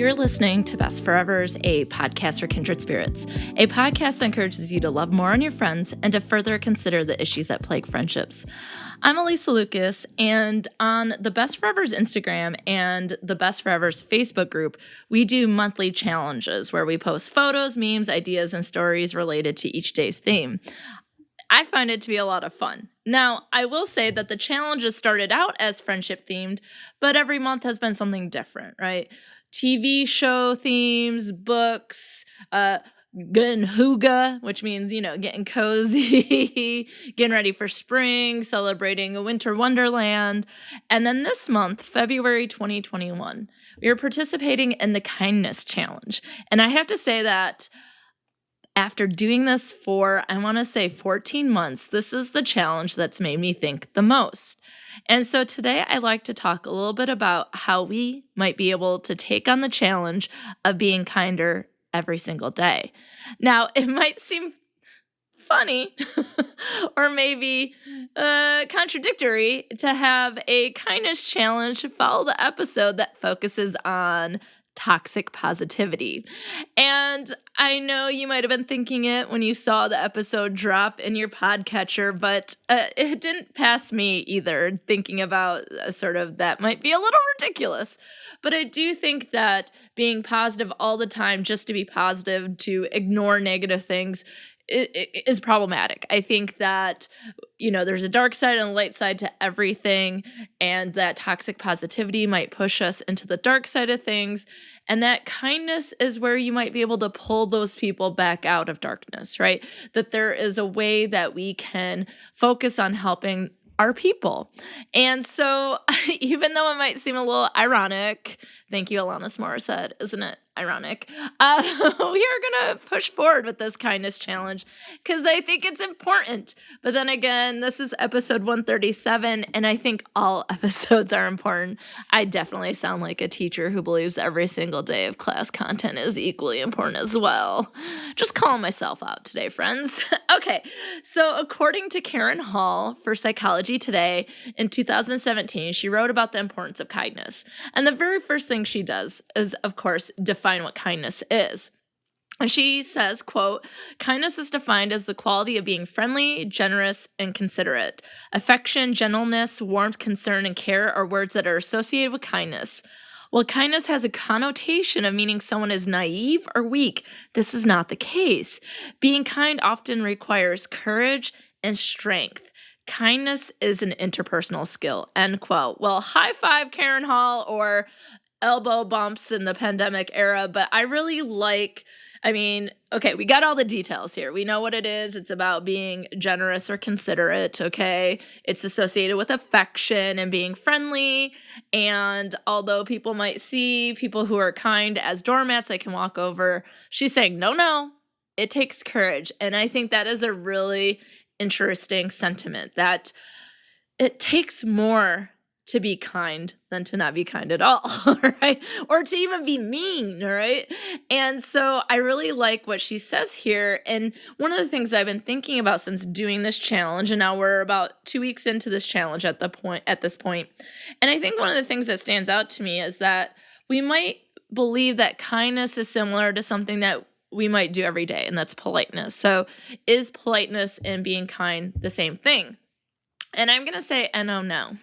You're listening to Best Forevers, a podcast for kindred spirits, a podcast that encourages you to love more on your friends and to further consider the issues that plague friendships. I'm Alysa Lucas, and on the Best Forevers Instagram and the Best Forevers Facebook group, we do monthly challenges where we post photos, memes, ideas, and stories related to each day's theme. I find it to be a lot of fun. Now, I will say that the challenges started out as friendship themed, but every month has been something different, right? TV show themes, books, getting hygge, which means, getting cozy, getting ready for spring, celebrating a winter wonderland. And then this month, February 2021, we are participating in the kindness challenge. And I have to say that after doing this for, I want to say 14 months, this is the challenge that's made me think the most. And so today I'd like to talk a little bit about how we might be able to take on the challenge of being kinder every single day. Now, it might seem funny or maybe contradictory to have a kindness challenge follow the episode that focuses on toxic positivity. And I know you might have been thinking it when you saw the episode drop in your podcatcher, but it didn't pass me either, thinking about sort of that might be a little ridiculous. But I do think that being positive all the time, just to be positive, to ignore negative things, is problematic. I think that, there's a dark side and a light side to everything, and that toxic positivity might push us into the dark side of things, and that kindness is where you might be able to pull those people back out of darkness, right? That there is a way that we can focus on helping our people. And so even though it might seem a little ironic, thank you, Alanis Morissette, isn't it ironic? We are going to push forward with this kindness challenge because I think it's important. But then again, this is episode 137, and I think all episodes are important. I definitely sound like a teacher who believes every single day of class content is equally important as well. Just calling myself out today, friends. Okay, so according to Karen Hall for Psychology Today in 2017, she wrote about the importance of kindness. And the very first thing she does is, of course, define what kindness is. And she says, quote, "Kindness is defined as the quality of being friendly, generous, and considerate. Affection, gentleness, warmth, concern, and care are words that are associated with kindness. While kindness has a connotation of meaning someone is naive or weak, this is not the case. Being kind often requires courage and strength. Kindness is an interpersonal skill," end quote. Well, high five, Karen Hall, or elbow bumps in the pandemic era, but I really okay, we got all the details here. We know what it is. It's about being generous or considerate, okay? It's associated with affection and being friendly, and although people might see people who are kind as doormats they can walk over, she's saying, no, it takes courage, and I think that is a really interesting sentiment, that it takes more to be kind than to not be kind at all, right? Or to even be mean, right? And so I really like what she says here. And one of the things I've been thinking about since doing this challenge, and now we're about 2 weeks into this challenge at this point. And I think one of the things that stands out to me is that we might believe that kindness is similar to something that we might do every day, and that's politeness. So is politeness and being kind the same thing? And I'm going to say, no.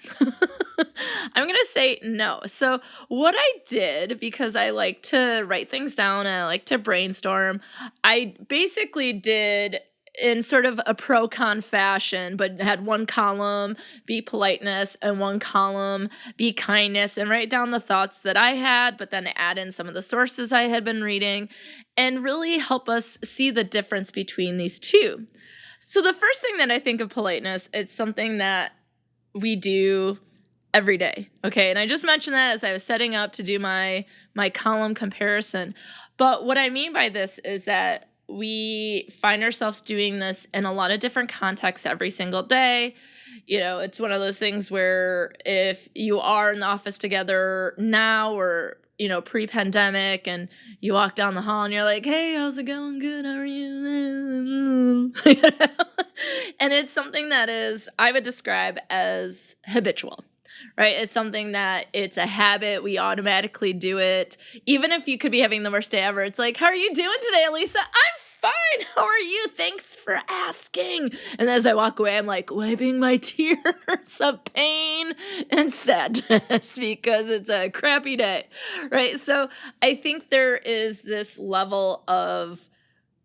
I'm going to say no. So what I did, because I like to write things down and I like to brainstorm, I basically did in sort of a pro-con fashion, but had one column be politeness and one column be kindness, and write down the thoughts that I had, but then add in some of the sources I had been reading and really help us see the difference between these two. So the first thing that I think of politeness, it's something that we do every day, okay? And I just mentioned that as I was setting up to do my column comparison. But what I mean by this is that we find ourselves doing this in a lot of different contexts every single day. It's one of those things where if you are in the office together now or pre-pandemic, and you walk down the hall and you're like, "Hey, how's it going? Good, how are you?" And it's something that I would describe as habitual. right? It's something that it's a habit. We automatically do it. Even if you could be having the worst day ever, it's like, how are you doing today, Alysa? I'm fine. How are you? Thanks for asking. And as I walk away, I'm like wiping my tears of pain and sadness because it's a crappy day, right? So I think there is this level of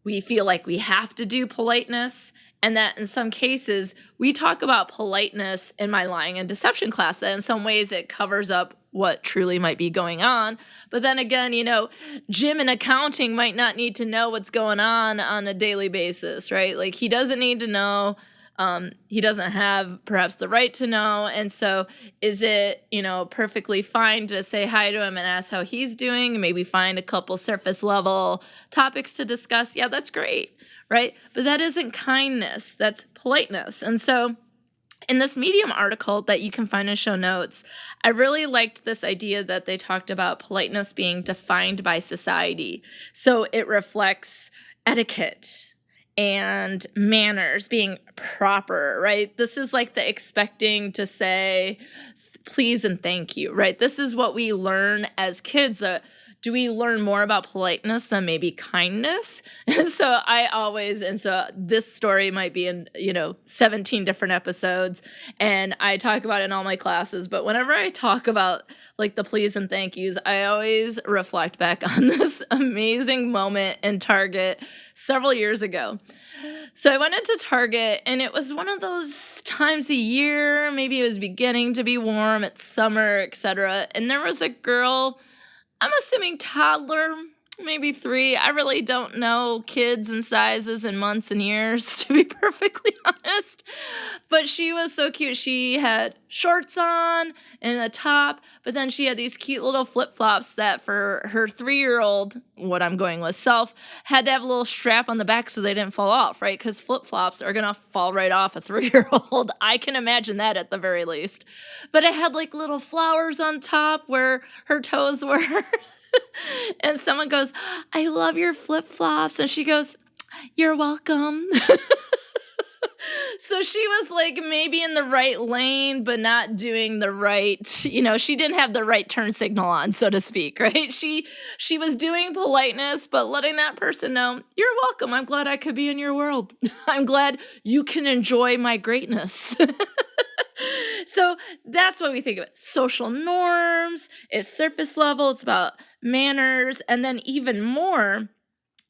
we feel like we have to do politeness, and that in some cases we talk about politeness in my lying and deception class, that in some ways it covers up what truly might be going on. But then again, Jim in accounting might not need to know what's going on a daily basis, right? Like he doesn't need to know. He doesn't have perhaps the right to know. And so is it, perfectly fine to say hi to him and ask how he's doing, maybe find a couple surface level topics to discuss? Yeah, that's great, right? But that isn't kindness, that's politeness. And so in this Medium article that you can find in show notes, I really liked this idea that they talked about politeness being defined by society. So it reflects etiquette and manners, being proper, right? This is like the expecting to say please and thank you, right? This is what we learn as kids. Do we learn more about politeness than maybe kindness? And so this story might be in, 17 different episodes, and I talk about it in all my classes, but whenever I talk about like the please and thank yous, I always reflect back on this amazing moment in Target several years ago. So I went into Target, and it was one of those times a year, maybe it was beginning to be warm, it's summer, etc. And there was a girl, I'm assuming toddler, maybe 3. I really don't know kids and sizes and months and years, to be perfectly honest. But she was so cute. She had shorts on and a top, but then she had these cute little flip-flops that for her 3-year-old, what I'm going with, self, had to have a little strap on the back so they didn't fall off, right? Because flip-flops are going to fall right off a 3-year-old. I can imagine that at the very least. But it had like little flowers on top where her toes were. And someone goes, I love your flip-flops. And she goes, you're welcome. So she was like maybe in the right lane, but not doing the right, she didn't have the right turn signal on, so to speak, right? She was doing politeness, but letting that person know, you're welcome. I'm glad I could be in your world. I'm glad you can enjoy my greatness. So that's what we think of it. Social norms, it's surface level, it's about manners, and then even more,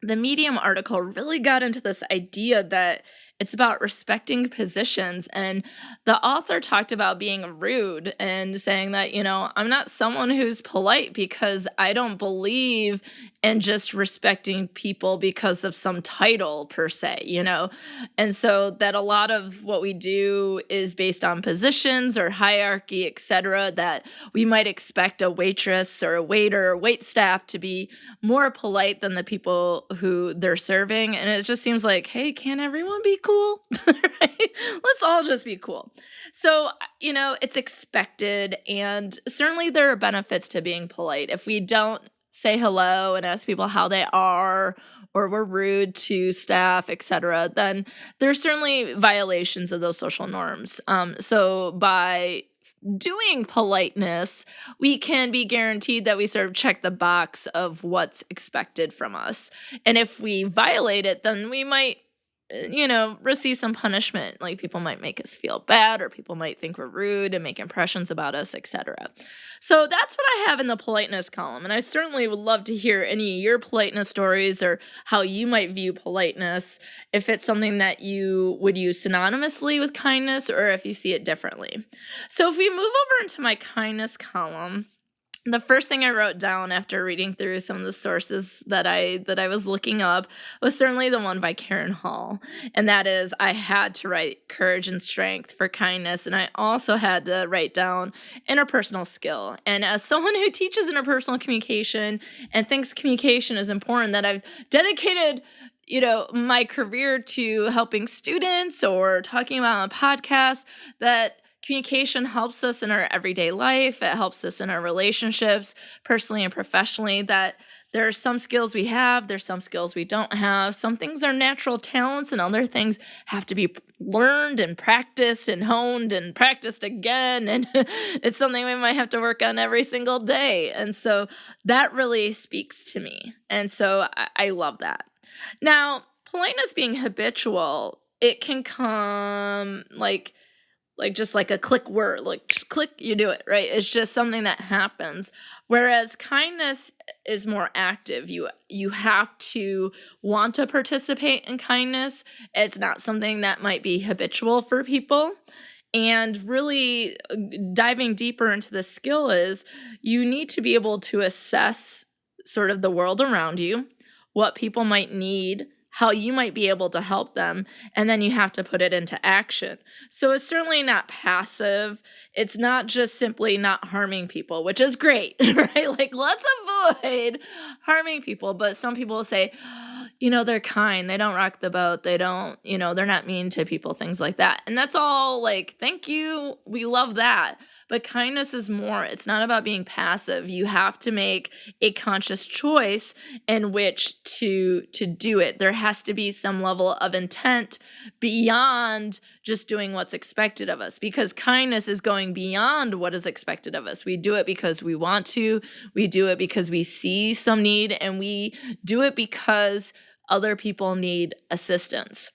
the Medium article really got into this idea that it's about respecting positions. And the author talked about being rude and saying that, I'm not someone who's polite because I don't believe in just respecting people because of some title per se, And so that a lot of what we do is based on positions or hierarchy, etc., that we might expect a waitress or a waiter or wait staff to be more polite than the people who they're serving. And it just seems like, hey, can't everyone be cool? Right? Let's all just be cool. So, it's expected, and certainly there are benefits to being polite. If we don't say hello and ask people how they are, or we're rude to staff, etc., then there's certainly violations of those social norms. So by doing politeness, we can be guaranteed that we sort of check the box of what's expected from us. And if we violate it, then we might receive some punishment. Like people might make us feel bad, or people might think we're rude and make impressions about us, etc. So that's what I have in the politeness column. And I certainly would love to hear any of your politeness stories, or how you might view politeness, if it's something that you would use synonymously with kindness, or if you see it differently. So if we move over into my kindness column, the first thing I wrote down after reading through some of the sources that I was looking up was certainly the one by Karen Hall. And that is, I had to write courage and strength for kindness. And I also had to write down interpersonal skill. And as someone who teaches interpersonal communication and thinks communication is important, that I've dedicated my career to helping students or talking about on a podcast, that communication helps us in our everyday life. It helps us in our relationships, personally and professionally, that There are some skills we have, there's some skills we don't have. Some things are natural talents and other things have to be learned and practiced and honed and practiced again. And it's something we might have to work on every single day. And so that really speaks to me. And so I love that. Now, politeness being habitual, it can come like just like a click word, like just click, you do it, right? It's just something that happens. Whereas kindness is more active. You have to want to participate in kindness. It's not something that might be habitual for people. And really diving deeper into the skill is you need to be able to assess sort of the world around you, what people might need, how you might be able to help them, and then you have to put it into action. So it's certainly not passive. It's not just simply not harming people, which is great, right? Like, let's avoid harming people. But some people say, they're kind. They don't rock the boat. They don't, they're not mean to people, things like that. And that's all like, thank you. We love that. But kindness is more. It's not about being passive. You have to make a conscious choice in which to do it. There has to be some level of intent beyond just doing what's expected of us, because kindness is going beyond what is expected of us. We do it because we want to. We do it because we see some need, and we do it because other people need assistance.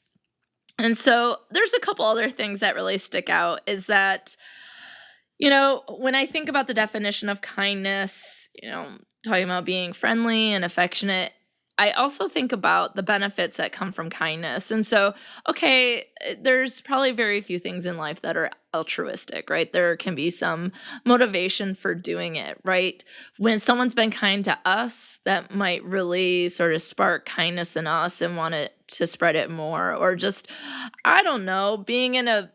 And so there's a couple other things that really stick out is that, when I think about the definition of kindness, talking about being friendly and affectionate, I also think about the benefits that come from kindness. And so, okay, there's probably very few things in life that are altruistic, right? There can be some motivation for doing it, right? When someone's been kind to us, that might really sort of spark kindness in us and want it to spread it more. Or just, I don't know, being in a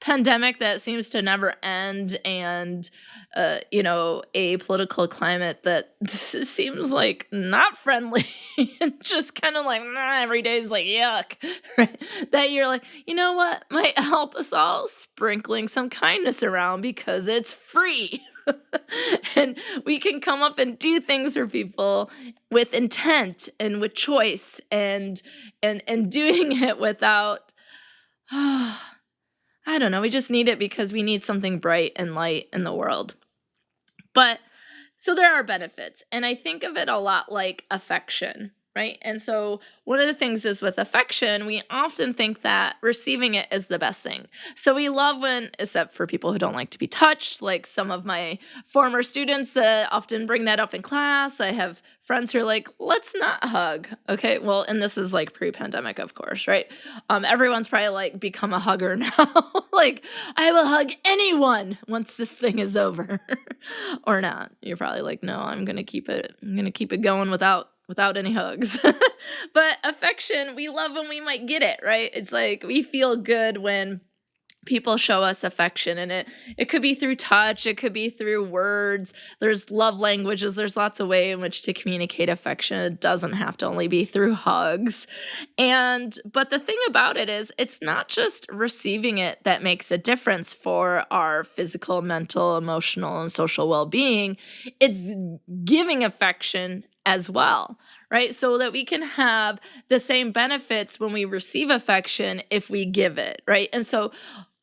pandemic that seems to never end, and a political climate that seems like not friendly and just kind of like every day is like yuck, right? That you're like, you know what might help us all? Sprinkling some kindness around because it's free. And we can come up and do things for people with intent and with choice and doing it without I don't know. We just need it because we need something bright and light in the world. But so there are benefits. And I think of it a lot like affection, right? And so one of the things is with affection, we often think that receiving it is the best thing. So we love when, except for people who don't like to be touched, like some of my former students that often bring that up in class. I have friends who are like, let's not hug. Okay, well, and this is like pre-pandemic, of course, right? Everyone's probably like become a hugger now. Like, I will hug anyone once this thing is over. Or not. You're probably like, no, I'm gonna keep it going without any hugs. But affection, we love when we might get it, right? It's like we feel good when people show us affection, and it could be through touch, it could be through words. There's love languages. There's lots of ways in which to communicate affection. It doesn't have to only be through hugs. But the thing about it is, it's not just receiving it that makes a difference for our physical, mental, emotional, and social well-being. It's giving affection as well, right? So that we can have the same benefits when we receive affection if we give it, right? And so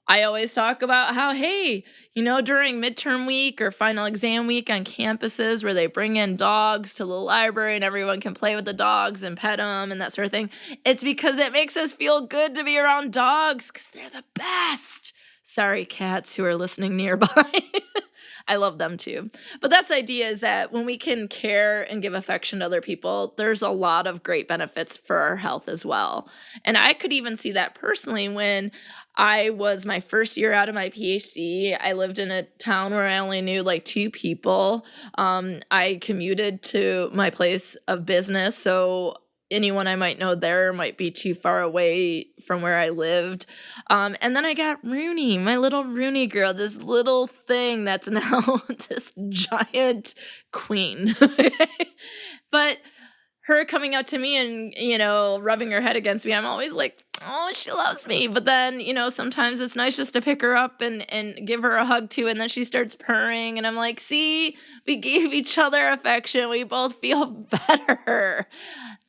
I always talk about how, hey, during midterm week or final exam week on campuses where they bring in dogs to the library and everyone can play with the dogs and pet them and that sort of thing, it's because it makes us feel good to be around dogs because they're the best. Sorry, cats who are listening nearby. I love them too. But that's the idea, is that when we can care and give affection to other people, there's a lot of great benefits for our health as well. And I could even see that personally when I was my first year out of my PhD. I lived in a town where I only knew like 2 people. I commuted to my place of business, so anyone I might know there might be too far away from where I lived. And then I got Rooney, my little Rooney girl, this little thing that's now this giant queen. But her coming up to me and, rubbing her head against me, I'm always like, oh, she loves me. But then, sometimes it's nice just to pick her up and give her a hug too. And then she starts purring. And I'm like, see, we gave each other affection. We both feel better.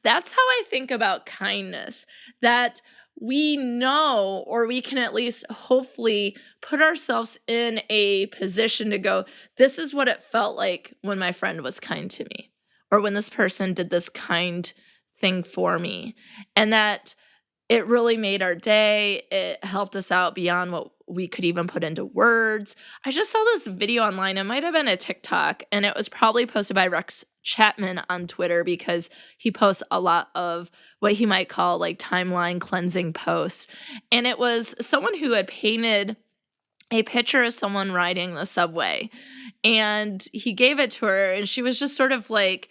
That's how I think about kindness, that we know, or we can at least hopefully put ourselves in a position to go, this is what it felt like when my friend was kind to me, or when this person did this kind thing for me. And that it really made our day. It helped us out beyond what we could even put into words. I just saw this video online. It might have been a TikTok, and it was probably posted by Rex Chapman on Twitter, because he posts a lot of what he might call like timeline cleansing posts. And it was someone who had painted a picture of someone riding the subway, and he gave it to her, and she was just sort of like,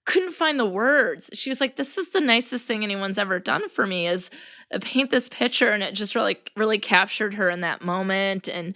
couldn't find the words. She was like, this is the nicest thing anyone's ever done for me, is paint this picture. And it just really captured her in that moment. And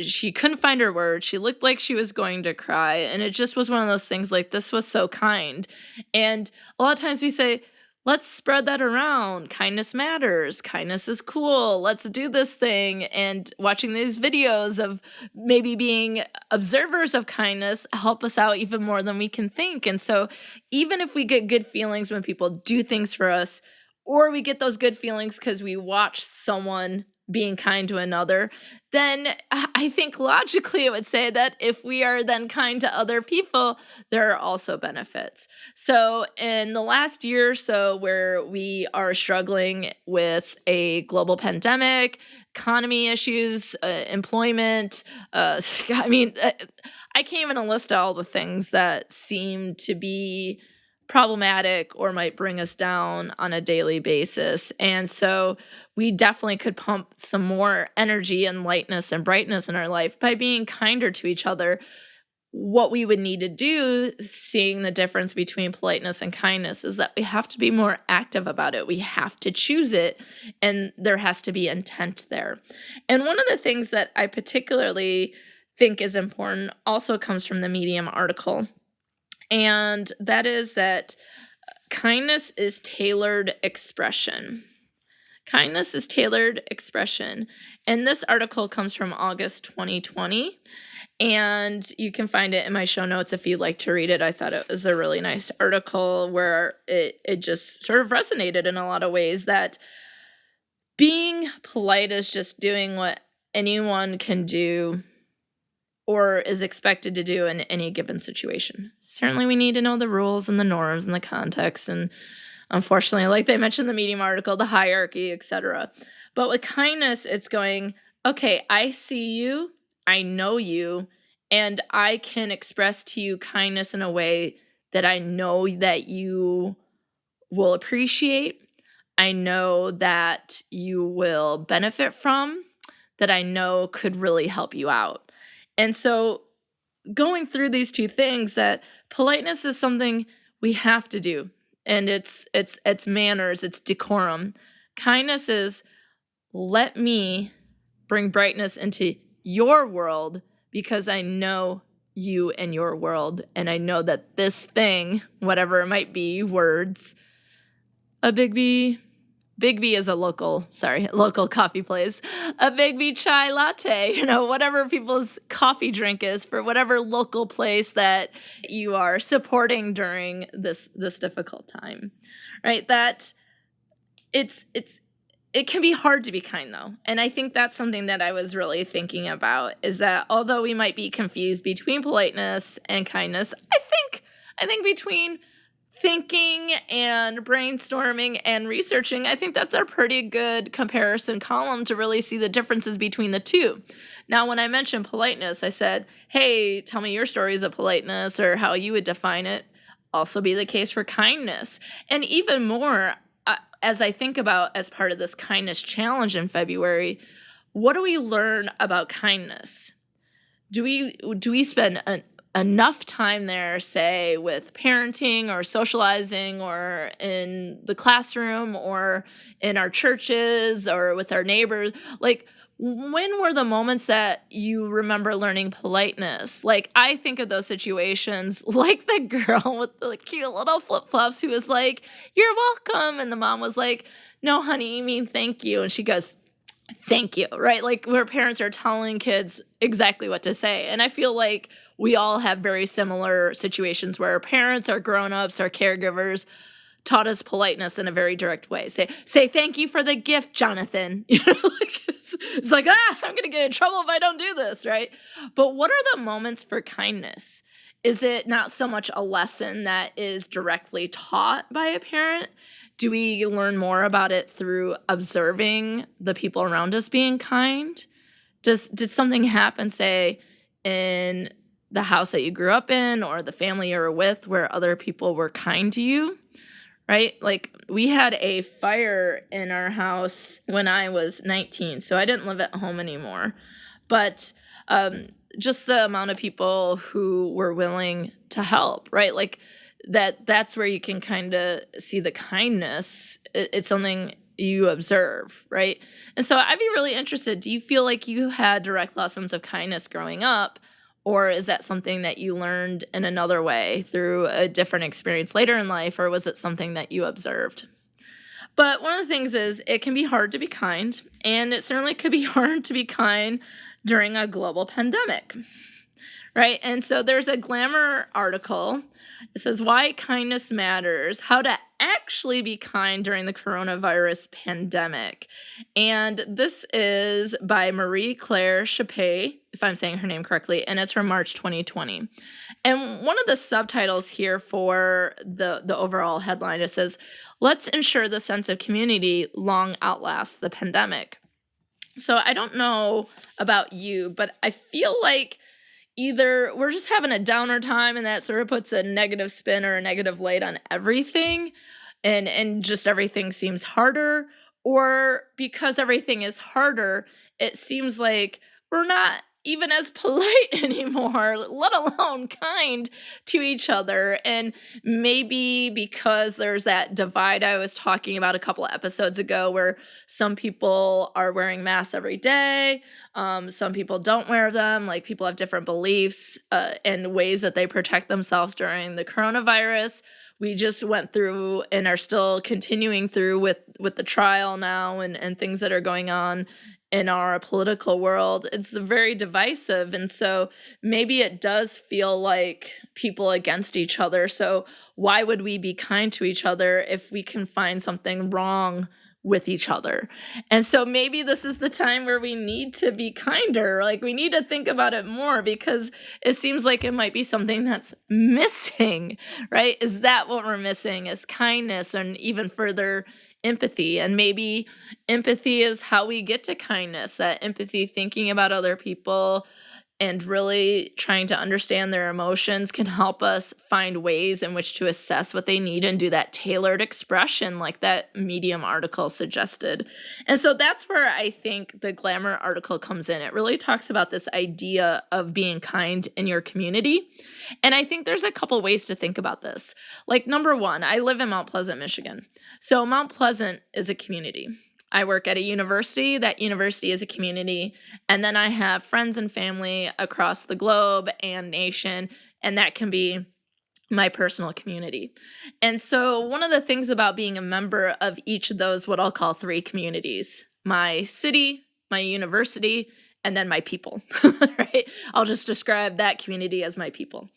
she couldn't find her words. She looked like she was going to cry. And it just was one of those things like, this was so kind. And a lot of times we say, let's spread that around. Kindness matters. Kindness is cool. Let's do this thing. And watching these videos of maybe being observers of kindness help us out even more than we can think. And so even if we get good feelings when people do things for us, or we get those good feelings because we watch someone being kind to another, then I think logically it would say that if we are then kind to other people, there are also benefits. So in the last year or so, where we are struggling with a global pandemic, economy issues, employment, I can't even list all the things that seem to be problematic or might bring us down on a daily basis. And so we definitely could pump some more energy and lightness and brightness in our life by being kinder to each other. What we would need to do, seeing the difference between politeness and kindness, is that we have to be more active about it. We have to choose it, and there has to be intent there. And one of the things that I particularly think is important also comes from the Medium article. And that is that kindness is tailored expression. Kindness is tailored expression. And this article comes from August 2020. And you can find it in my show notes if you'd like to read it. I thought it was a really nice article where it just sort of resonated in a lot of ways, that being polite is just doing what anyone can do or is expected to do in any given situation. Certainly we need to know the rules and the norms and the context, and unfortunately, like they mentioned in the Medium article, the hierarchy, etc. But with kindness, it's going, okay, I see you, I know you, and I can express to you kindness in a way that I know that you will appreciate, I know that you will benefit from, that I know could really help you out. And so going through these two things, that politeness is something we have to do, and it's manners, it's decorum. Kindness is, let me bring brightness into your world because I know you and your world, and I know that this thing, whatever it might be, words, a Big B is a local coffee place. A Big B chai latte, whatever people's coffee drink is for whatever local place that you are supporting during this difficult time, right? That it can be hard to be kind, though. And I think that's something that I was really thinking about, is that although we might be confused between politeness and kindness, I think between thinking and brainstorming and researching, I think that's a pretty good comparison column to really see the differences between the two. Now, when I mentioned politeness, I said, hey, tell me your stories of politeness or how you would define it. Also be the case for kindness. And even more, as I think about as part of this kindness challenge in February, what do we learn about kindness? Do we spend enough time there, say with parenting or socializing or in the classroom or in our churches or with our neighbors, like when were the moments that you remember learning politeness? Like I think of those situations like the girl with the cute little flip-flops who was like, "You're welcome." And the mom was like, "No, honey, you mean thank you." And she goes, "Thank you," right? Like where parents are telling kids exactly what to say. And I feel like we all have very similar situations where our parents, our grown-ups, our caregivers taught us politeness in a very direct way. Say thank you for the gift, Jonathan. Like it's like, I'm gonna get in trouble if I don't do this, right? But what are the moments for kindness? Is it not so much a lesson that is directly taught by a parent? Do we learn more about it through observing the people around us being kind? Did something happen, say, in the house that you grew up in or the family you were with where other people were kind to you? Right? Like we had a fire in our house when I was 19, so I didn't live at home anymore. But just the amount of people who were willing to help, right? Like that's where you can kind of see the kindness. It's something you observe, right? And so I'd be really interested, do you feel like you had direct lessons of kindness growing up? Or is that something that you learned in another way through a different experience later in life, or was it something that you observed? But one of the things is it can be hard to be kind, and it certainly could be hard to be kind during a global pandemic, right? And so there's a Glamour article. It says, "Why Kindness Matters, How to Actually Be Kind During the Coronavirus Pandemic." And this is by Marie Claire Chappé, if I'm saying her name correctly, and it's from March 2020. And one of the subtitles here for the overall headline, it says, "Let's ensure the sense of community long outlasts the pandemic." So I don't know about you, but I feel like either we're just having a downer time and that sort of puts a negative spin or a negative light on everything and just everything seems harder, or because everything is harder, it seems like we're not even as polite anymore, let alone kind to each other. And maybe because there's that divide I was talking about a couple of episodes ago where some people are wearing masks every day, some people don't wear them, like people have different beliefs and ways that they protect themselves during the coronavirus. We just went through and are still continuing through with the trial now and things that are going on in our political world. It's very divisive. And so maybe it does feel like people against each other. So why would we be kind to each other if we can find something wrong with each other? And so maybe this is the time where we need to be kinder. Like we need to think about it more because it seems like it might be something that's missing, right? Is that what we're missing, is kindness and even further empathy? And maybe empathy is how we get to kindness, that empathy, thinking about other people and really trying to understand their emotions, can help us find ways in which to assess what they need and do that tailored expression like that Medium article suggested. And so that's where I think the Glamour article comes in. It really talks about this idea of being kind in your community. And I think there's a couple ways to think about this. Like number one, I live in Mount Pleasant, Michigan. So Mount Pleasant is a community. I work at a university. That university is a community. And then I have friends and family across the globe and nation, and that can be my personal community. And so one of the things about being a member of each of those, what I'll call three communities, my city, my university, and then my people, right? I'll just describe that community as my people.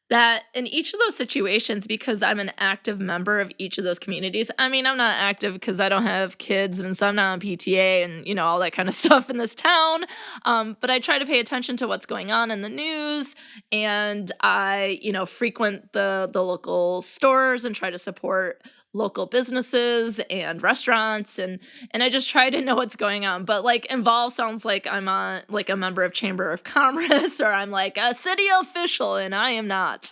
That in each of those situations, because I'm an active member of each of those communities, I mean, I'm not active because I don't have kids and so I'm not on PTA and, you know, all that kind of stuff in this town. But I try to pay attention to what's going on in the news, and I, frequent the local stores and try to support local businesses and restaurants, and I just try to know what's going on. But like involved sounds like I'm on like a member of Chamber of Commerce or I'm like a city official, and I am not.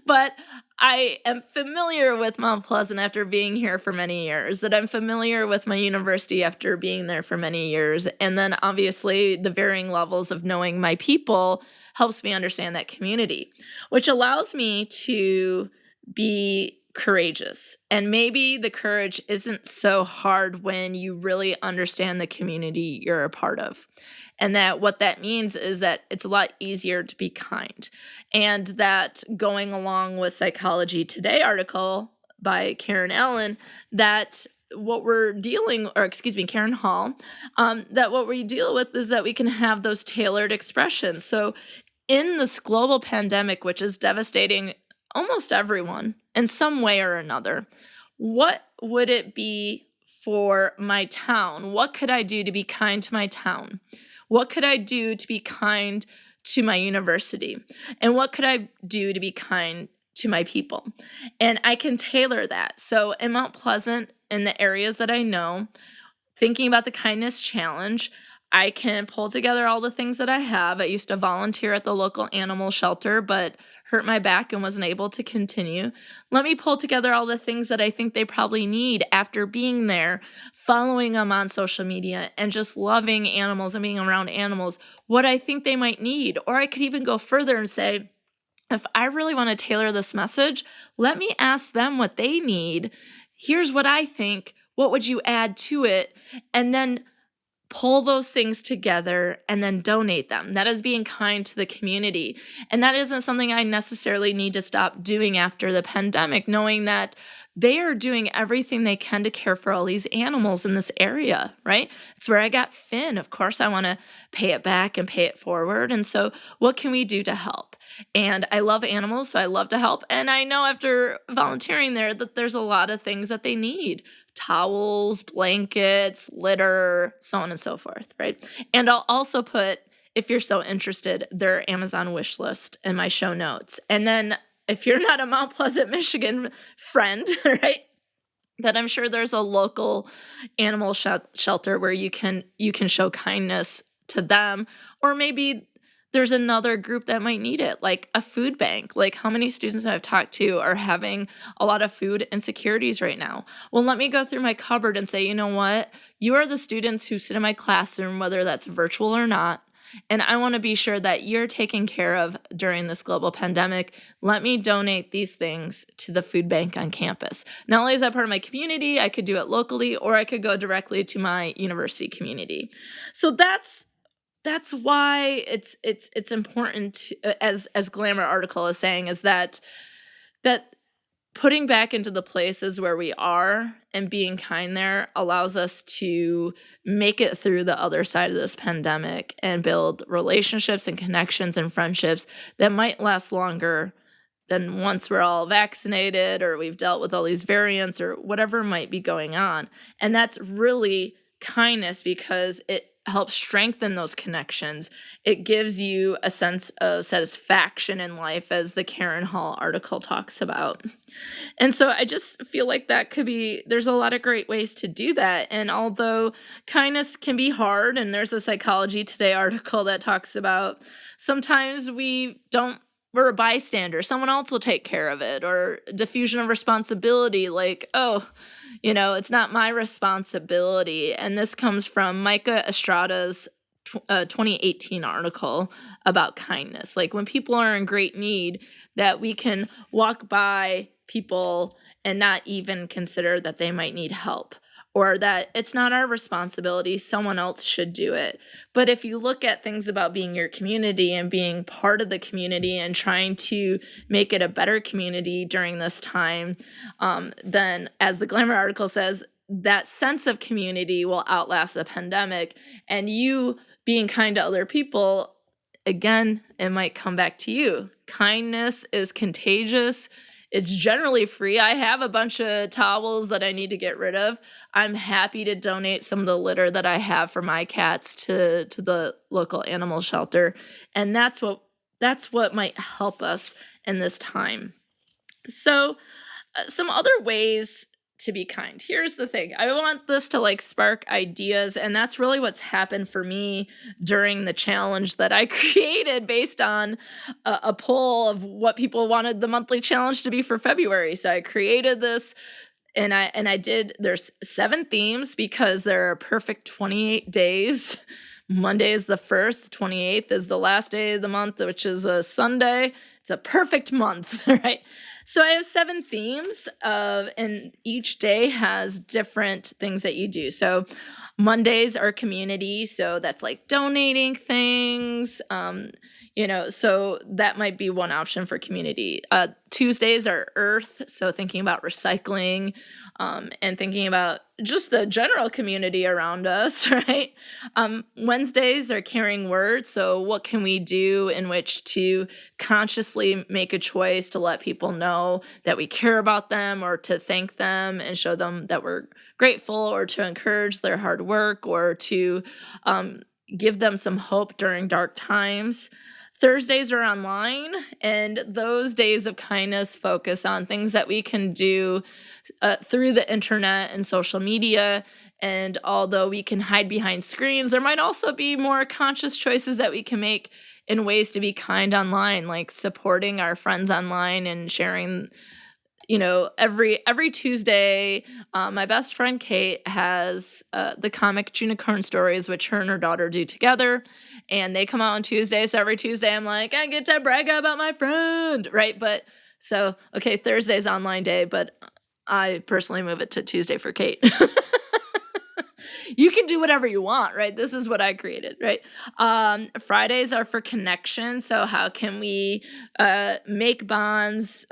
But I am familiar with Mount Pleasant after being here for many years, that I'm familiar with my university after being there for many years. And then obviously the varying levels of knowing my people helps me understand that community, which allows me to be courageous. And maybe the courage isn't so hard when you really understand the community you're a part of. And that what that means is that it's a lot easier to be kind. And that going along with Psychology Today article by Karen Allen, that what we're dealing, or excuse me, Karen Hall, that what we deal with is that we can have those tailored expressions. So in this global pandemic, which is devastating almost everyone in some way or another, what would it be for my town? What could I do to be kind to my town? What could I do to be kind to my university? And what could I do to be kind to my people? And I can tailor that. So in Mount Pleasant, in the areas that I know, thinking about the kindness challenge, I can pull together all the things that I have. I used to volunteer at the local animal shelter, but hurt my back and wasn't able to continue. Let me pull together all the things that I think they probably need after being there, following them on social media, and just loving animals and being around animals, what I think they might need. Or I could even go further and say, if I really want to tailor this message, let me ask them what they need. Here's what I think. What would you add to it? And then pull those things together and then donate them. That is being kind to the community. And that isn't something I necessarily need to stop doing after the pandemic, knowing that they are doing everything they can to care for all these animals in this area, right? It's where I got Finn. Of course, I want to pay it back and pay it forward. And so what can we do to help? And I love animals, so I love to help. And I know after volunteering there that there's a lot of things that they need: towels, blankets, litter, so on and so forth, right? And I'll also put, if you're so interested, their Amazon wish list in my show notes. And then if you're not a Mount Pleasant, Michigan friend, right, that I'm sure there's a local animal shelter where you can show kindness to them. Or maybe there's another group that might need it, like a food bank. Like, how many students I've talked to are having a lot of food insecurities right now? Well, let me go through my cupboard and say, you know what? You are the students who sit in my classroom, whether that's virtual or not, and I want to be sure that you're taken care of during this global pandemic. Let me donate these things to the food bank on campus. Not only is that part of my community, I could do it locally, or I could go directly to my university community. So that's why it's important to, as Glamour article is saying, is that putting back into the places where we are and being kind there allows us to make it through the other side of this pandemic and build relationships and connections and friendships that might last longer than once we're all vaccinated or we've dealt with all these variants or whatever might be going on. And that's really kindness, because it helps strengthen those connections. It gives you a sense of satisfaction in life, as the Karen Hall article talks about. And so I just feel like that could be, there's a lot of great ways to do that. And although kindness can be hard, and there's a Psychology Today article that talks about sometimes we're a bystander. Someone else will take care of it, or diffusion of responsibility, like, oh, it's not my responsibility. And this comes from Micah Estrada's 2018 article about kindness. Like, when people are in great need, that we can walk by people and not even consider that they might need help, or that it's not our responsibility, someone else should do it. But if you look at things about being your community and being part of the community and trying to make it a better community during this time, then, as the Glamour article says, that sense of community will outlast the pandemic. And you being kind to other people, again, it might come back to you. Kindness is contagious. It's generally free. I have a bunch of towels that I need to get rid of. I'm happy to donate some of the litter that I have for my cats to the local animal shelter. And that's what might help us in this time. So some other ways to be kind. Here's the thing. I want this to like spark ideas, and that's really what's happened for me during the challenge that I created based on a poll of what people wanted the monthly challenge to be for February. So I created this, and I did, there's 7 themes because there are perfect 28 days. Monday is the 1st, 28th is the last day of the month, which is a Sunday. It's a perfect month, right? So I have 7 themes and each day has different things that you do. So Mondays are community. So that's like donating things, so that might be one option for community. Tuesdays are earth. So thinking about recycling, and thinking about just the general community around us, right? Wednesdays are caring words. So what can we do in which to consciously make a choice to let people know that we care about them, or to thank them and show them that we're grateful, or to encourage their hard work, or to give them some hope during dark times. Thursdays are online, and those days of kindness focus on things that we can do through the internet and social media. And although we can hide behind screens, there might also be more conscious choices that we can make in ways to be kind online, like supporting our friends online and sharing. Every Tuesday, my best friend Kate has the comic Unicorn Stories, which her and her daughter do together, and they come out on Tuesday. So every Tuesday, I'm like, I get to brag about my friend, right? But so, okay, Thursday's online day, but I personally move it to Tuesday for Kate. You can do whatever you want, right? This is what I created, right? Fridays are for connection. So how can we make bonds,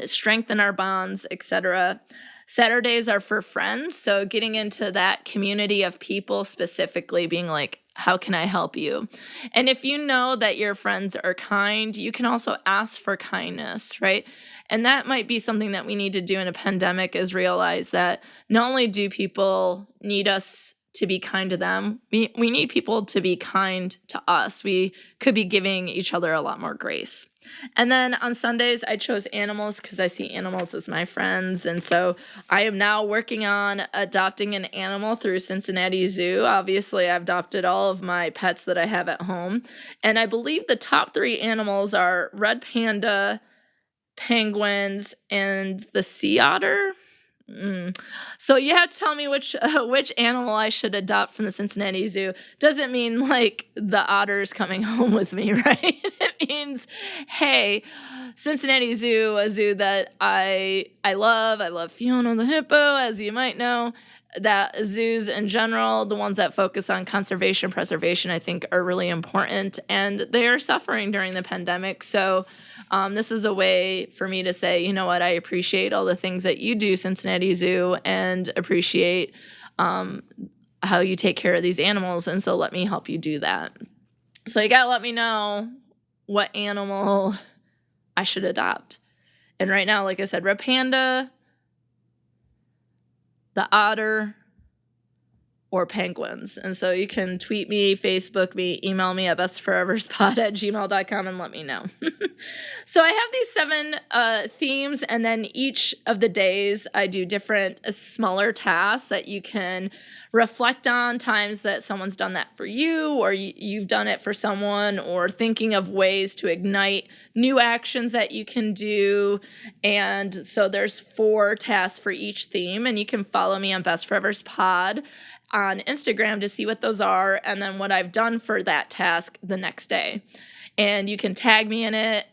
strengthen our bonds, etc. Saturdays are for friends. So getting into that community of people, specifically being like, how can I help you? And if you know that your friends are kind, you can also ask for kindness, right? And that might be something that we need to do in a pandemic, is realize that not only do people need us to be kind to them, we need people to be kind to us. We could be giving each other a lot more grace. And then on Sundays, I chose animals because I see animals as my friends. And so I am now working on adopting an animal through Cincinnati Zoo. Obviously, I've adopted all of my pets that I have at home. And I believe the top 3 animals are red panda, penguins, and the sea otter. So you have to tell me which animal I should adopt from the Cincinnati Zoo. Doesn't mean like the otter's coming home with me, right? It means, hey, Cincinnati Zoo, a zoo that I love. I love Fiona the hippo, as you might know. That zoos in general, the ones that focus on conservation, preservation, I think are really important, and they are suffering during the pandemic. So this is a way for me to say, you know what, I appreciate all the things that you do, Cincinnati Zoo, and appreciate how you take care of these animals. And so let me help you do that. So you got to let me know what animal I should adopt. And right now, like I said, red panda, the otter, or penguins. And so you can tweet me, Facebook me, email me at bestforeverspod@gmail.com and let me know. So I have these 7 themes, and then each of the days I do different smaller tasks that you can reflect on, times that someone's done that for you, or you've done it for someone, or thinking of ways to ignite new actions that you can do. And so there's 4 tasks for each theme, and you can follow me on Best Forever's Pod on Instagram to see what those are, and then what I've done for that task the next day. And you can tag me in it,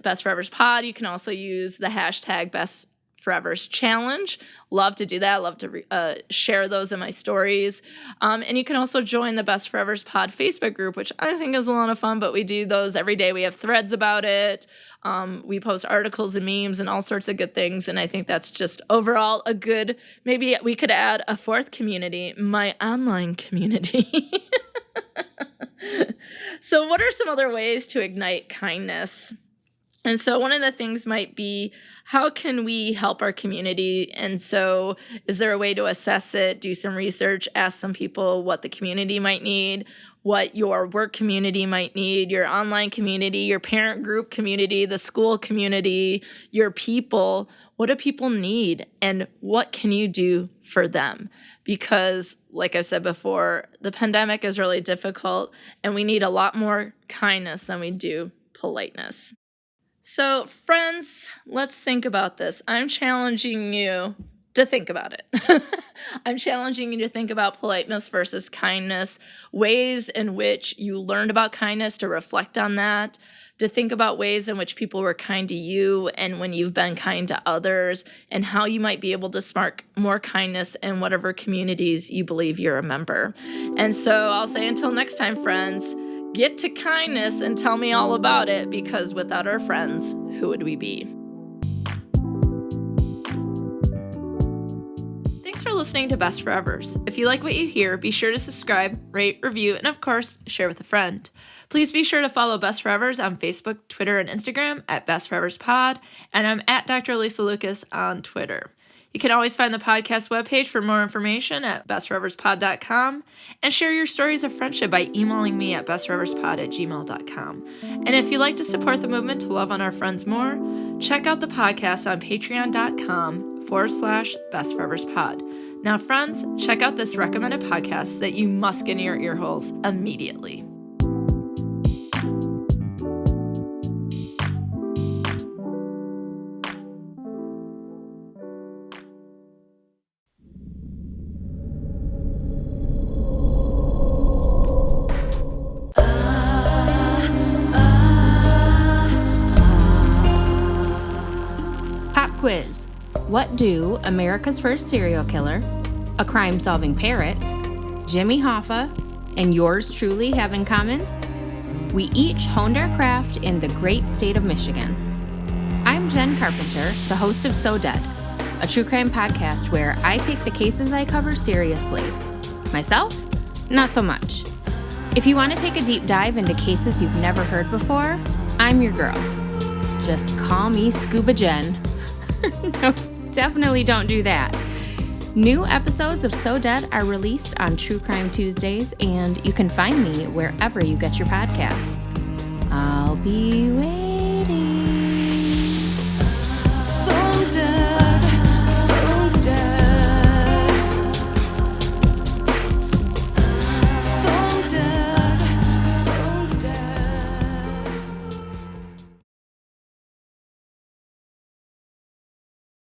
Best Forever's Pod. You can also use the hashtag Best Forever's Challenge. Love to do that. Love to share those in my stories. And you can also join the Best Forever's Pod Facebook group, which I think is a lot of fun, but we do those every day. We have threads about it. We post articles and memes and all sorts of good things. And I think that's just overall a good, maybe we could add a 4th community, my online community. So what are some other ways to ignite kindness? And so one of the things might be, how can we help our community? And so is there a way to assess it, do some research, ask some people what the community might need, what your work community might need, your online community, your parent group community, the school community, your people? What do people need? And what can you do for them? Because like I said before, the pandemic is really difficult and we need a lot more kindness than we do politeness. So, friends, let's think about this. I'm challenging you to think about it. I'm challenging you to think about politeness versus kindness, ways in which you learned about kindness, to reflect on that, to think about ways in which people were kind to you and when you've been kind to others, and how you might be able to spark more kindness in whatever communities you believe you're a member. And so I'll say until next time, friends, get to kindness and tell me all about it, because without our friends, who would we be? Thanks for listening to Best Forevers. If you like what you hear, be sure to subscribe, rate, review, and of course, share with a friend. Please be sure to follow Best Forevers on Facebook, Twitter, and Instagram at Best Forevers Pod, and I'm at Dr. Alysa Lucas on Twitter. You can always find the podcast webpage for more information at bestforeverspod.com, and share your stories of friendship by emailing me at bestforeverspod@gmail.com. And if you'd like to support the movement to love on our friends more, check out the podcast on patreon.com/bestforeverspod. Now, friends, check out this recommended podcast that you must get in your ear holes immediately. Quiz. What do America's first serial killer, a crime-solving parrot, Jimmy Hoffa, and yours truly have in common? We each honed our craft in the great state of Michigan. I'm Jen Carpenter, the host of So Dead, a true crime podcast where I take the cases I cover seriously. Myself? Not so much. If you want to take a deep dive into cases you've never heard before, I'm your girl. Just call me Scuba Jen. No, definitely don't do that. New episodes of So Dead are released on True Crime Tuesdays, and you can find me wherever you get your podcasts. I'll be waiting. So dead, so dead. So